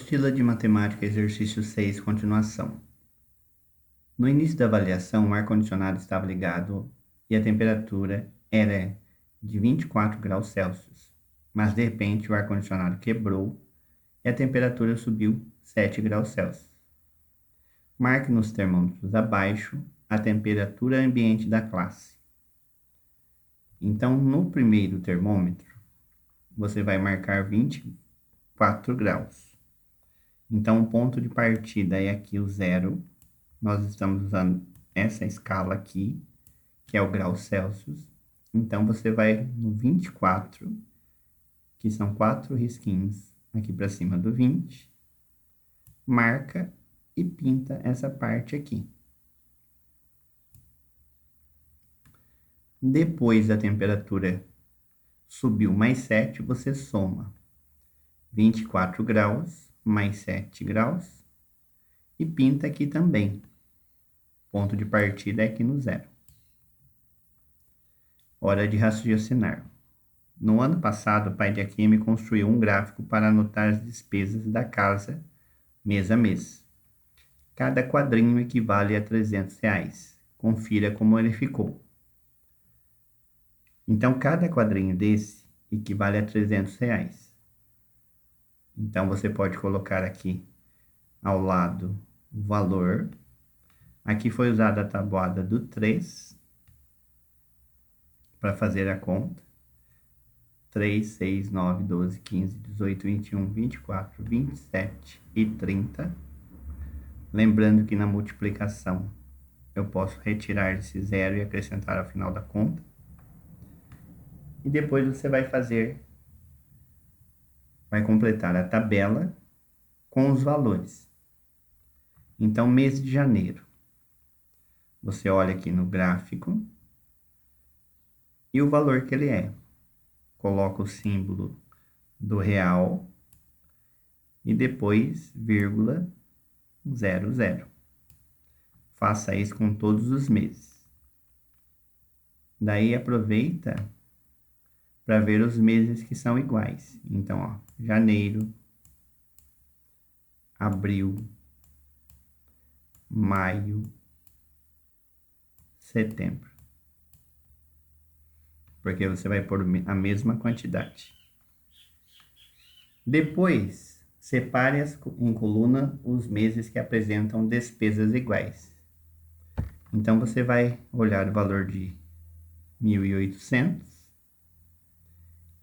Apostila de Matemática, exercício 6, continuação. No início da avaliação, o ar-condicionado estava ligado e a temperatura era de 24 graus Celsius. Mas, de repente, o ar-condicionado quebrou e a temperatura subiu 7 graus Celsius. Marque nos termômetros abaixo a temperatura ambiente da classe. Então, no primeiro termômetro, você vai marcar 24 graus. Então, o ponto de partida é aqui o zero. Nós estamos usando essa escala aqui, que é o grau Celsius. Então, você vai no 24, que são 4 risquinhos aqui para cima do 20. Marca e pinta essa parte aqui. Depois da temperatura subiu mais 7, você soma 24 graus mais 7 graus e pinta aqui também. Ponto de partida é aqui no zero. Hora de raciocinar. No ano passado, o pai de Akemi construiu um gráfico para anotar as despesas da casa mês a mês. Cada quadrinho equivale a R$300. Confira como ele ficou. Então, cada quadrinho desse equivale a R$300. Então, você pode colocar aqui ao lado o valor. Aqui foi usada a tabuada do 3 para fazer a conta. 3, 6, 9, 12, 15, 18, 21, 24, 27 e 30. Lembrando que na multiplicação eu posso retirar esse zero e acrescentar ao final da conta. E depois você vai completar a tabela com os valores. Então, mês de janeiro. Você olha aqui no gráfico e o valor que ele é. Coloca o símbolo do real e depois vírgula 00. Faça isso com todos os meses. Daí aproveita para ver os meses que são iguais. Então, ó, janeiro, abril, maio, setembro. Porque você vai pôr a mesma quantidade. Depois, separe em coluna os meses que apresentam despesas iguais. Então, você vai olhar o valor de 1.800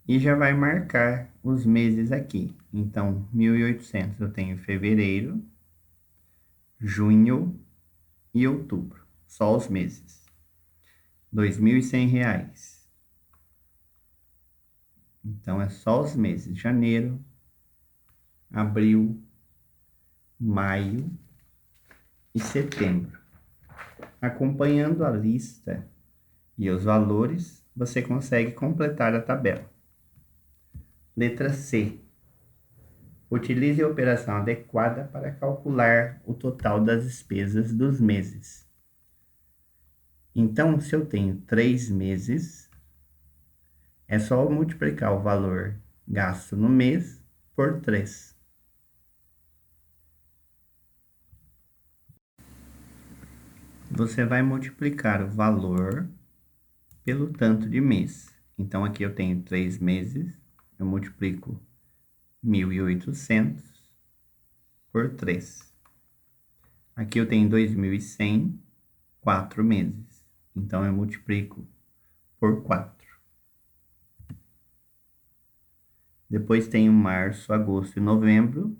e já vai marcar os meses aqui. Então, 1.800 eu tenho fevereiro, junho e outubro. Só os meses. R$2.100. Então, é só os meses. Janeiro, abril, maio e setembro. Acompanhando a lista e os valores, você consegue completar a tabela. Letra C. Utilize a operação adequada para calcular o total das despesas dos meses. Então, se eu tenho 3 meses, é só multiplicar o valor gasto no mês por 3. Você vai multiplicar o valor pelo tanto de mês. Então, aqui eu tenho 3 meses, eu multiplico 1.800 por 3. Aqui eu tenho 2.100, 4 meses. Então, eu multiplico por 4. Depois tenho março, agosto e novembro,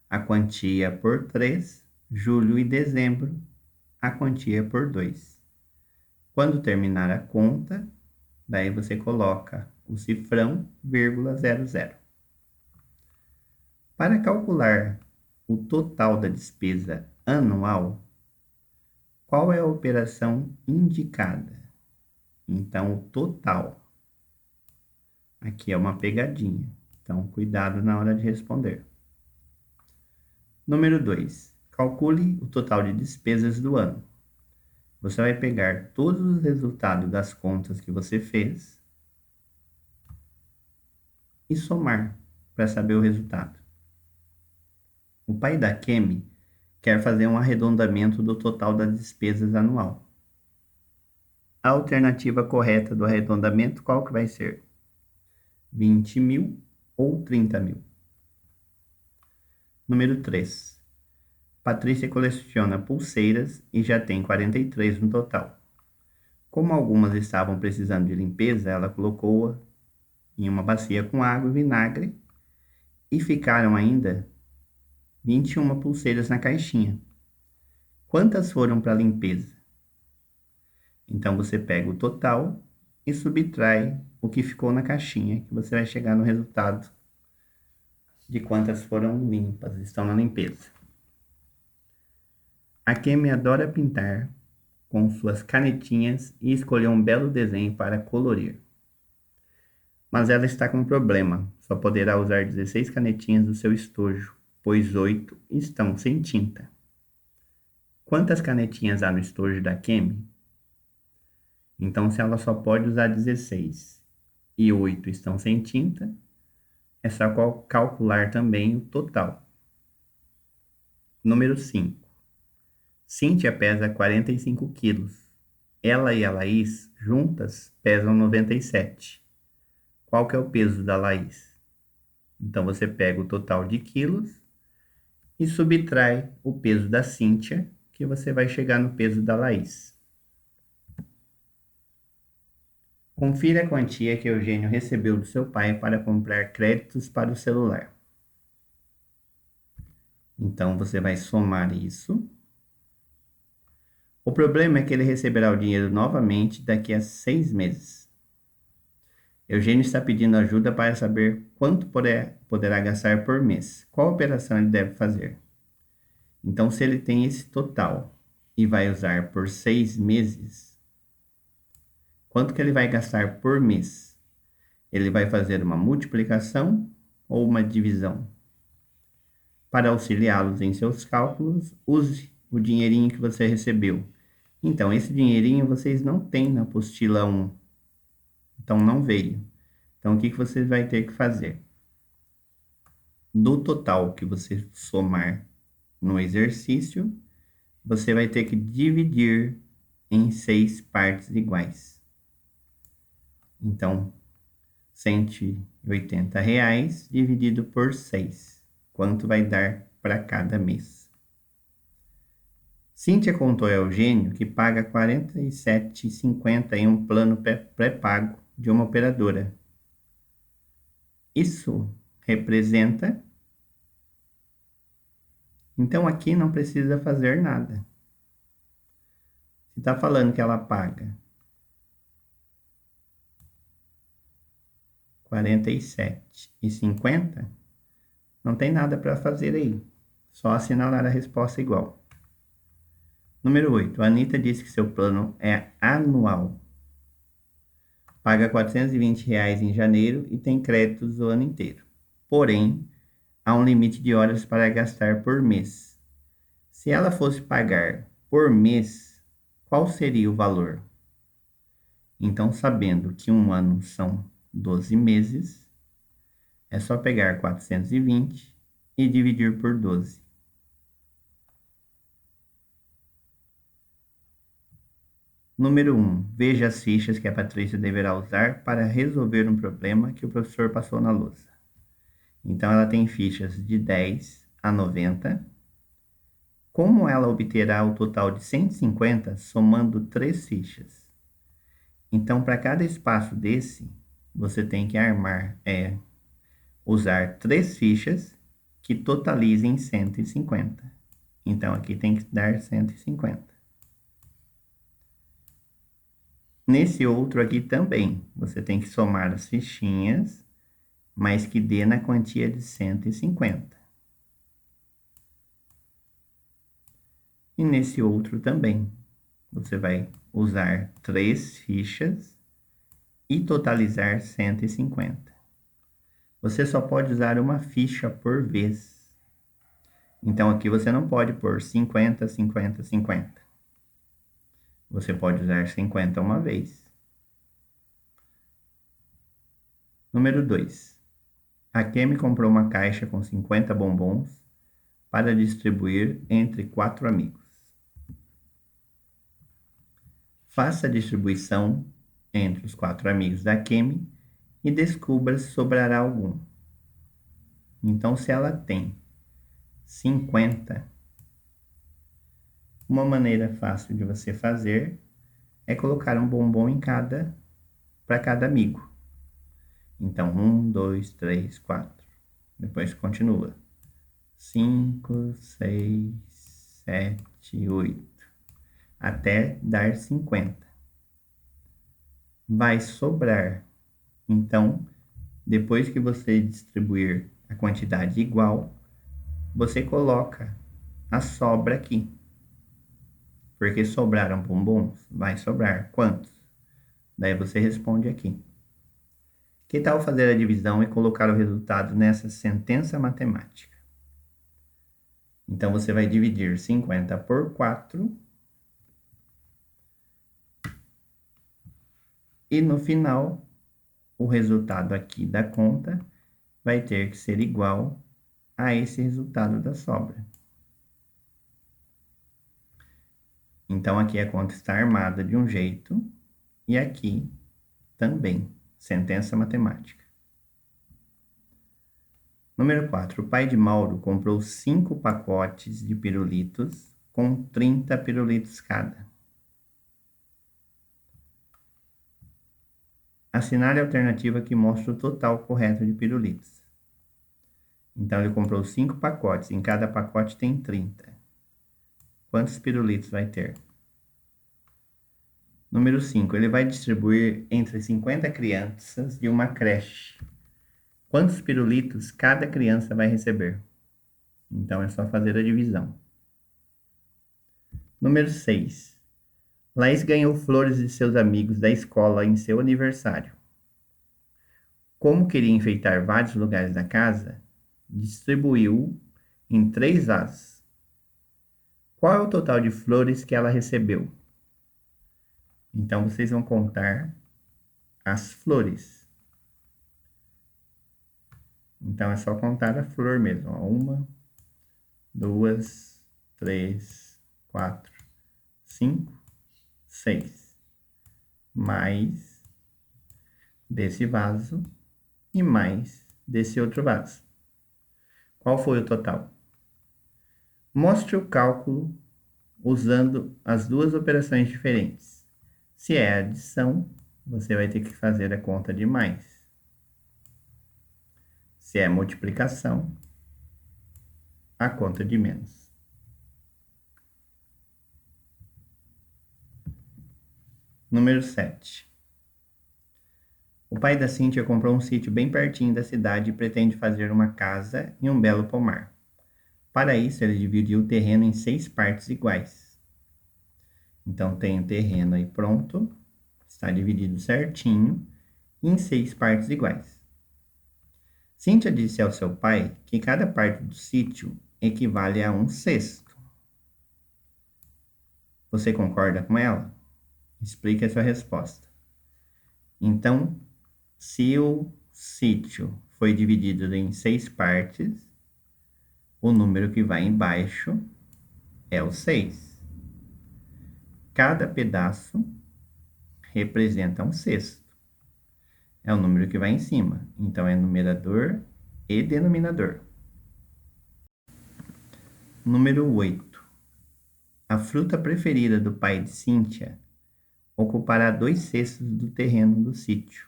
a quantia por 3, julho e dezembro, a quantia por 2. Quando terminar a conta, daí você coloca o cifrão, vírgula 00. Para calcular o total da despesa anual, qual é a operação indicada? Então, o total. Aqui é uma pegadinha, então cuidado na hora de responder. Número 2. Calcule o total de despesas do ano. Você vai pegar todos os resultados das contas que você fez e somar para saber o resultado. pai da Kemi quer fazer um arredondamento do total das despesas anual. A alternativa correta do arredondamento, qual que vai ser? 20 mil ou 30 mil? Número 3. Patrícia coleciona pulseiras e já tem 43 no total. Como algumas estavam precisando de limpeza, ela colocou-a em uma bacia com água e vinagre e ficaram ainda 21 pulseiras na caixinha. Quantas foram para limpeza? Então você pega o total e subtrai o que ficou na caixinha, que você vai chegar no resultado de quantas foram limpas, estão na limpeza. A Kemi adora pintar com suas canetinhas e escolheu um belo desenho para colorir. Mas ela está com um problema, só poderá usar 16 canetinhas do seu estojo, pois 8 estão sem tinta. Quantas canetinhas há no estojo da Kemi? Então, se ela só pode usar 16 e 8 estão sem tinta, é só calcular também o total. Número 5. Cíntia pesa 45 quilos. Ela e a Laís, juntas, pesam 97. Qual que é o peso da Laís? Então, você pega o total de quilos e subtrai o peso da Cíntia, que você vai chegar no peso da Laís. Confira a quantia que Eugênio recebeu do seu pai para comprar créditos para o celular. Então, você vai somar isso. O problema é que ele receberá o dinheiro novamente daqui a 6 meses. Eugênio está pedindo ajuda para saber quanto poderá gastar por mês. Qual operação ele deve fazer? Então, se ele tem esse total e vai usar por 6 meses, quanto que ele vai gastar por mês? Ele vai fazer uma multiplicação ou uma divisão? Para auxiliá-los em seus cálculos, use o dinheirinho que você recebeu. Então, esse dinheirinho vocês não têm na apostila 1. Então, não veio. Então, o que você vai ter que fazer? Do total que você somar no exercício, você vai ter que dividir em 6 partes iguais. Então, R$ 180 dividido por 6. Quanto vai dar para cada mês? Cíntia contou a Eugênio que paga R$ 47,50 em um plano pré-pago de uma operadora. Isso representa... Então, aqui não precisa fazer nada. Se está falando que ela paga R$ 47,50, não tem nada para fazer aí. Só assinalar a resposta igual. Número 8. A Anitta disse que seu plano é anual. Paga R$ 420 em janeiro e tem créditos o ano inteiro. Porém, há um limite de horas para gastar por mês. Se ela fosse pagar por mês, qual seria o valor? Então, sabendo que um ano são 12 meses, é só pegar 420 e dividir por 12. Número 1. Veja as fichas que a Patrícia deverá usar para resolver um problema que o professor passou na lousa. Então, ela tem fichas de 10 a 90. Como ela obterá o total de 150 somando 3 fichas? Então, para cada espaço desse, você tem que usar 3 fichas que totalizem 150. Então, aqui tem que dar 150. Nesse outro aqui também, você tem que somar as fichinhas, mas que dê na quantia de 150. E nesse outro também, você vai usar 3 fichas e totalizar 150. Você só pode usar uma ficha por vez. Então, aqui você não pode pôr 50, 50, 50. Você pode usar 50 uma vez. Número 2. A Kemi comprou uma caixa com 50 bombons para distribuir entre 4 amigos. Faça a distribuição entre os 4 amigos da Kemi e descubra se sobrará algum. Então, se ela tem 50, uma maneira fácil de você fazer é colocar um bombom para cada amigo. Então, 1, 2, 3, 4. Depois continua. 5, 6, 7, 8. Até dar 50. Vai sobrar. Então, depois que você distribuir a quantidade igual, você coloca a sobra aqui. Porque sobraram bombons? Vai sobrar. Quantos? Daí você responde aqui. Que tal fazer a divisão e colocar o resultado nessa sentença matemática? Então, você vai dividir 50 por 4. E no final, o resultado aqui da conta vai ter que ser igual a esse resultado da sobra. Então, aqui a conta está armada de um jeito e aqui também, sentença matemática. Número 4. O pai de Mauro comprou 5 pacotes de pirulitos com 30 pirulitos cada. Assinale a alternativa que mostra o total correto de pirulitos. Então, ele comprou 5 pacotes, em cada pacote tem 30. Quantos pirulitos vai ter? Número 5. Ele vai distribuir entre 50 crianças de uma creche. Quantos pirulitos cada criança vai receber? Então, é só fazer a divisão. Número 6. Laís ganhou flores de seus amigos da escola em seu aniversário. Como queria enfeitar vários lugares da casa, distribuiu em 3 vasos. Qual é o total de flores que ela recebeu? Então, vocês vão contar as flores. Então, é só contar a flor mesmo. 1, 2, 3, 4, 5, 6. Mais desse vaso e mais desse outro vaso. Qual foi o total? Mostre o cálculo usando as duas operações diferentes. Se é adição, você vai ter que fazer a conta de mais. Se é multiplicação, a conta de menos. Número 7. O pai da Cíntia comprou um sítio bem pertinho da cidade e pretende fazer uma casa e um belo pomar. Para isso, ele dividiu o terreno em 6 partes iguais. Então, tem o terreno aí pronto, está dividido certinho, em 6 partes iguais. Cíntia disse ao seu pai que cada parte do sítio equivale a 1/6. Você concorda com ela? Explique a sua resposta. Então, se o sítio foi dividido em 6 partes, o número que vai embaixo é o 6. Cada pedaço representa 1/6. É o número que vai em cima. Então, é numerador e denominador. Número 8. A fruta preferida do pai de Cíntia ocupará 2/6 do terreno do sítio.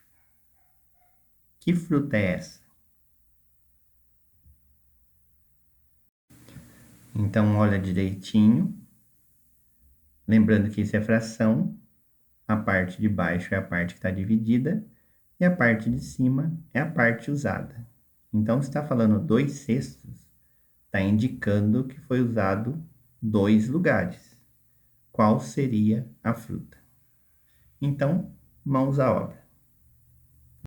Que fruta é essa? Então, olha direitinho. Lembrando que isso é fração. A parte de baixo é a parte que está dividida. E a parte de cima é a parte usada. Então, se está falando 2/6, está indicando que foi usado 2 lugares. Qual seria a fruta? Então, mãos à obra.